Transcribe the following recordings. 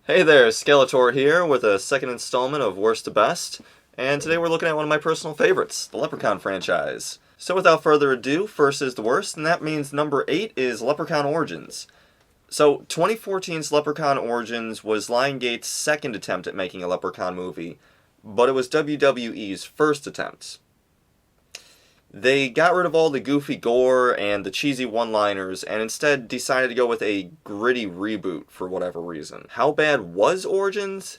Hey there, Skeletor here with a second installment of Worst to Best, and today we're looking at one of my personal favorites, the Leprechaun franchise. So without further ado, first is the worst, and that means number 8 is Leprechaun Origins. So 2014's Leprechaun Origins was Lionsgate's second attempt at making a Leprechaun movie, but it was WWE's first attempt. They got rid of all the goofy gore and the cheesy one-liners and instead decided to go with a gritty reboot for whatever reason. How bad was Origins?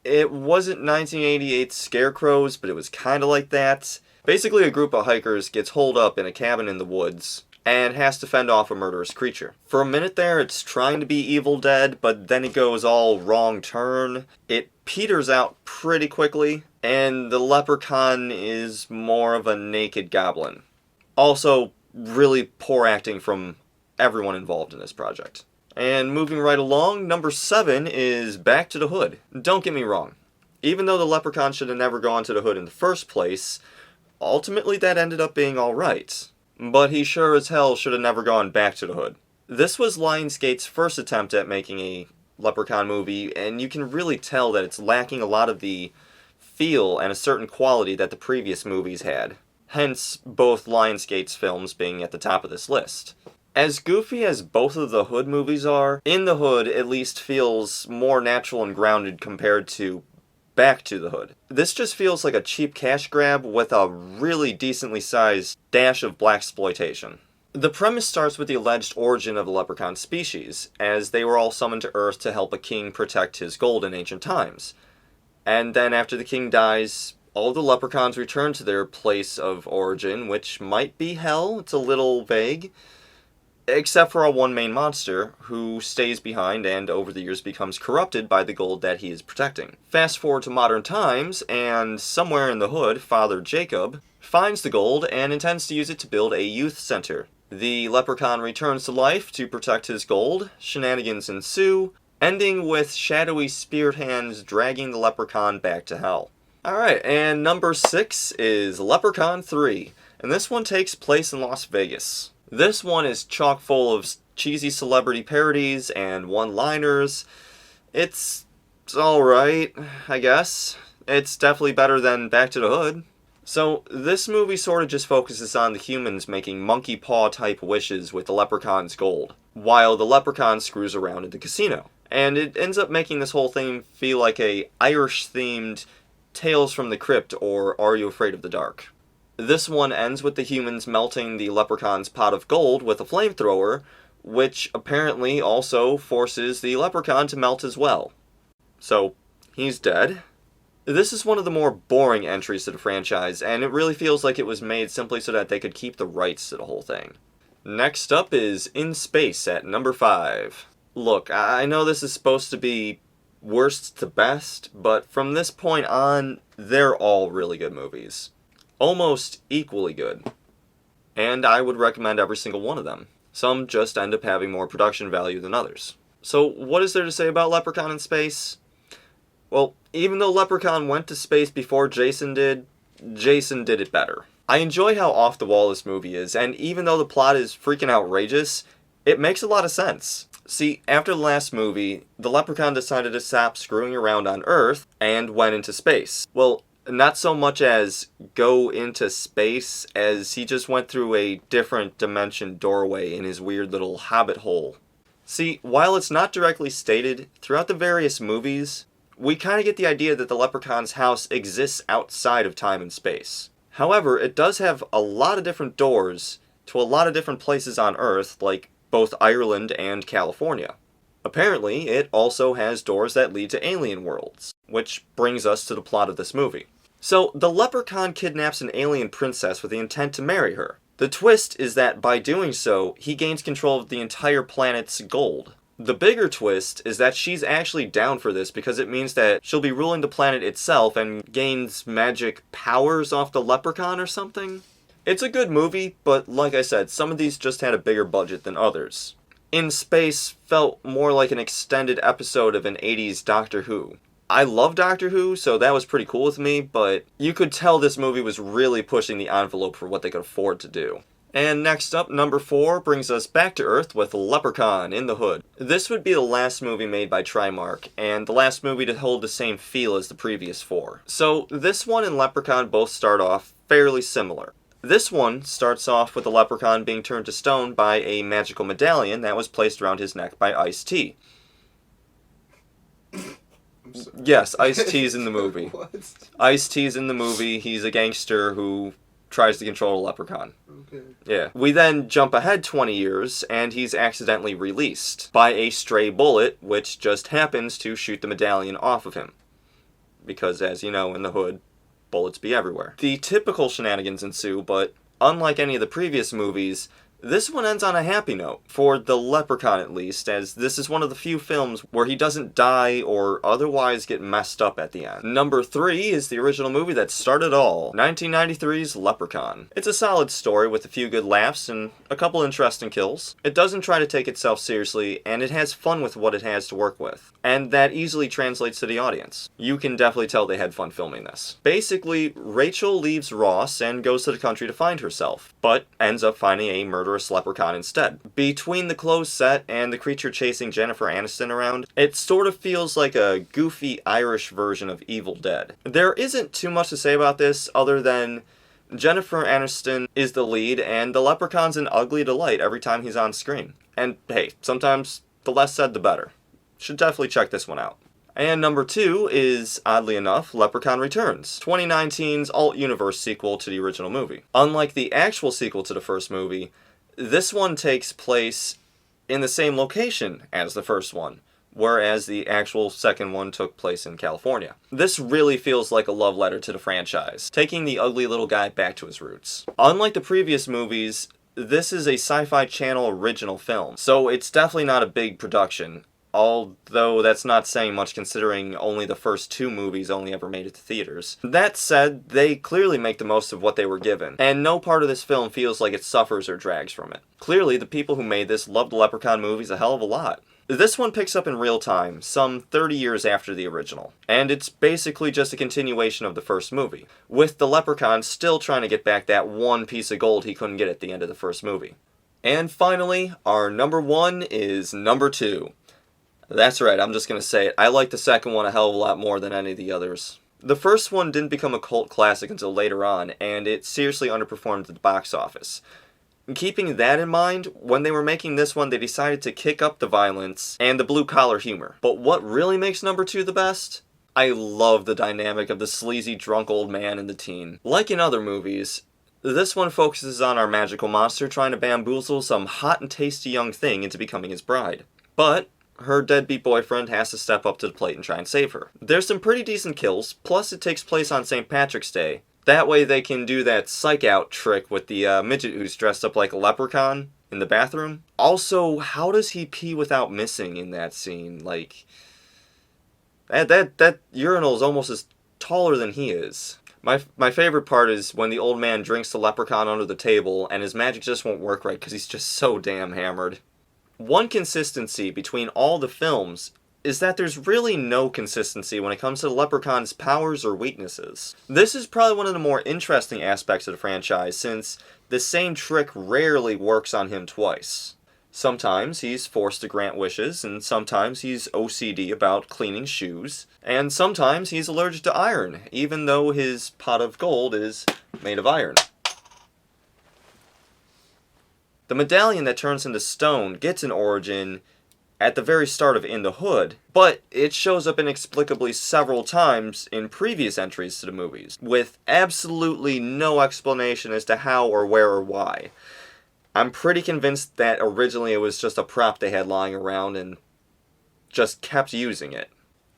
It wasn't 1988's Scarecrows, but it was kind of like that. Basically, a group of hikers gets holed up in a cabin in the woods and has to fend off a murderous creature. For a minute there, it's trying to be Evil Dead, but then it goes all wrong turn. It peters out pretty quickly, and the leprechaun is more of a naked goblin. Also, really poor acting from everyone involved in this project. And moving right along, number 7 is Back to the Hood. Don't get me wrong. Even though the leprechaun should have never gone to the hood in the first place, ultimately that ended up being alright. But he sure as hell should have never gone back to the hood. This was Lionsgate's first attempt at making a Leprechaun movie, and you can really tell that it's lacking a lot of the feel and a certain quality that the previous movies had. Hence, both Lionsgate's films being at the top of this list. As goofy as both of the Hood movies are, In the Hood at least feels more natural and grounded compared to Back to the Hood. This just feels like a cheap cash grab with a really decently sized dash of blaxploitation. The premise starts with the alleged origin of the leprechaun species, as they were all summoned to Earth to help a king protect his gold in ancient times. And then after the king dies, all the leprechauns return to their place of origin, which might be hell, it's a little vague. Except for our one main monster, who stays behind and over the years becomes corrupted by the gold that he is protecting. Fast forward to modern times, and somewhere in the hood, Father Jacob finds the gold and intends to use it to build a youth center. The leprechaun returns to life to protect his gold, shenanigans ensue, ending with shadowy spirit hands dragging the leprechaun back to hell. Alright, and number 6 is Leprechaun III, and this one takes place in Las Vegas. This one is chock full of cheesy celebrity parodies and one-liners. It's alright, I guess. It's definitely better than Back to the Hood. So, this movie sort of just focuses on the humans making monkey paw type wishes with the leprechaun's gold, while the leprechaun screws around at the casino. And it ends up making this whole thing feel like a Irish-themed Tales from the Crypt or Are You Afraid of the Dark? This one ends with the humans melting the leprechaun's pot of gold with a flamethrower, which apparently also forces the leprechaun to melt as well. So, he's dead. This is one of the more boring entries to the franchise, and it really feels like it was made simply so that they could keep the rights to the whole thing. Next up is In Space at number 5. Look, I know this is supposed to be worst to best, but from this point on, they're all really good movies. Almost equally good. And I would recommend every single one of them. Some just end up having more production value than others. So what is there to say about Leprechaun in Space? Well, even though Leprechaun went to space before Jason did it better. I enjoy how off the wall this movie is, and even though the plot is freaking outrageous, it makes a lot of sense. See, after the last movie, the Leprechaun decided to stop screwing around on Earth and went into space. Well, not so much as go into space as he just went through a different dimension doorway in his weird little hobbit hole. See, while it's not directly stated, throughout the various movies, we kind of get the idea that the leprechaun's house exists outside of time and space. However, it does have a lot of different doors to a lot of different places on Earth, like both Ireland and California. Apparently, it also has doors that lead to alien worlds, which brings us to the plot of this movie. So, the leprechaun kidnaps an alien princess with the intent to marry her. The twist is that by doing so, he gains control of the entire planet's gold. The bigger twist is that she's actually down for this because it means that she'll be ruling the planet itself and gains magic powers off the leprechaun or something. It's a good movie, but like I said, some of these just had a bigger budget than others. In Space felt more like an extended episode of an 80s Doctor Who. I love Doctor Who, so that was pretty cool with me, but you could tell this movie was really pushing the envelope for what they could afford to do. And next up, number 4 brings us back to Earth with Leprechaun in the Hood. This would be the last movie made by Trimark, and the last movie to hold the same feel as the previous 4. So this one and Leprechaun both start off fairly similar. This one starts off with the Leprechaun being turned to stone by a magical medallion that was placed around his neck by Ice-T. Yes, Ice-T's in the movie. What? Ice-T's in the movie. He's a gangster who tries to control a leprechaun. Okay. Yeah. We then jump ahead 20 years, and he's accidentally released by a stray bullet, which just happens to shoot the medallion off of him. Because, as you know, in the Hood, bullets be everywhere. The typical shenanigans ensue, but unlike any of the previous movies, this one ends on a happy note, for the Leprechaun at least, as this is one of the few films where he doesn't die or otherwise get messed up at the end. Number 3 is the original movie that started all, 1993's Leprechaun. It's a solid story with a few good laughs and a couple interesting kills. It doesn't try to take itself seriously, and it has fun with what it has to work with. And that easily translates to the audience. You can definitely tell they had fun filming this. Basically, Rachel leaves Ross and goes to the country to find herself, but ends up finding a murderous leprechaun instead. Between the clothes set and the creature chasing Jennifer Aniston around, it sort of feels like a goofy Irish version of Evil Dead. There isn't too much to say about this other than Jennifer Aniston is the lead and the leprechaun's an ugly delight every time he's on screen. And hey, sometimes the less said the better. Should definitely check this one out. And number 2 is, oddly enough, Leprechaun Returns, 2019's alt-universe sequel to the original movie. Unlike the actual sequel to the first movie, this one takes place in the same location as the first one, whereas the actual second one took place in California. This really feels like a love letter to the franchise, taking the ugly little guy back to his roots. Unlike the previous movies, this is a Sci-Fi Channel original film, so it's definitely not a big production. Although that's not saying much considering only the first 2 movies only ever made it to theaters. That said, they clearly make the most of what they were given, and no part of this film feels like it suffers or drags from it. Clearly, the people who made this loved the Leprechaun movies a hell of a lot. This one picks up in real time, some 30 years after the original, and it's basically just a continuation of the first movie, with the Leprechaun still trying to get back that one piece of gold he couldn't get at the end of the first movie. And finally, our number 1 is number 2. That's right, I'm just going to say it. I like the second one a hell of a lot more than any of the others. The first one didn't become a cult classic until later on, and it seriously underperformed at the box office. Keeping that in mind, when they were making this one, they decided to kick up the violence and the blue-collar humor. But what really makes number 2 the best? I love the dynamic of the sleazy drunk old man and the teen. Like in other movies, this one focuses on our magical monster trying to bamboozle some hot and tasty young thing into becoming his bride. But her deadbeat boyfriend has to step up to the plate and try and save her. There's some pretty decent kills, plus it takes place on St. Patrick's Day. That way they can do that psych-out trick with the midget who's dressed up like a leprechaun in the bathroom. Also, how does he pee without missing in that scene? Like, that urinal is almost as taller than he is. My favorite part is when the old man drinks the leprechaun under the table and his magic just won't work right because he's just so damn hammered. One consistency between all the films is that there's really no consistency when it comes to the Leprechaun's powers or weaknesses. This is probably one of the more interesting aspects of the franchise, since the same trick rarely works on him twice. Sometimes he's forced to grant wishes, and sometimes he's OCD about cleaning shoes, and sometimes he's allergic to iron, even though his pot of gold is made of iron. The medallion that turns into stone gets an origin at the very start of In the Hood, but it shows up inexplicably several times in previous entries to the movies, with absolutely no explanation as to how or where or why. I'm pretty convinced that originally it was just a prop they had lying around and just kept using it.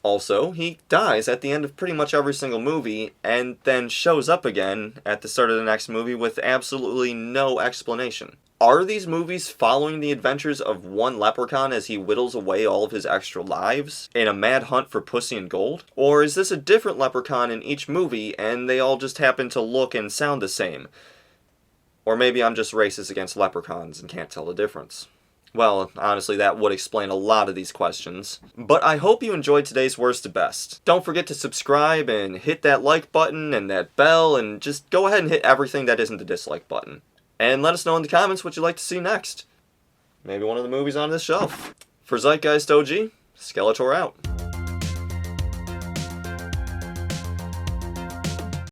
Also, he dies at the end of pretty much every single movie, and then shows up again at the start of the next movie with absolutely no explanation. Are these movies following the adventures of one leprechaun as he whittles away all of his extra lives in a mad hunt for pussy and gold? Or is this a different leprechaun in each movie and they all just happen to look and sound the same? Or maybe I'm just racist against leprechauns and can't tell the difference. Well, honestly, that would explain a lot of these questions. But I hope you enjoyed today's Worst to Best. Don't forget to subscribe and hit that like button and that bell, and just go ahead and hit everything that isn't the dislike button. And let us know in the comments what you'd like to see next. Maybe one of the movies on this shelf. For ZeitgeistOG, Skeletor out.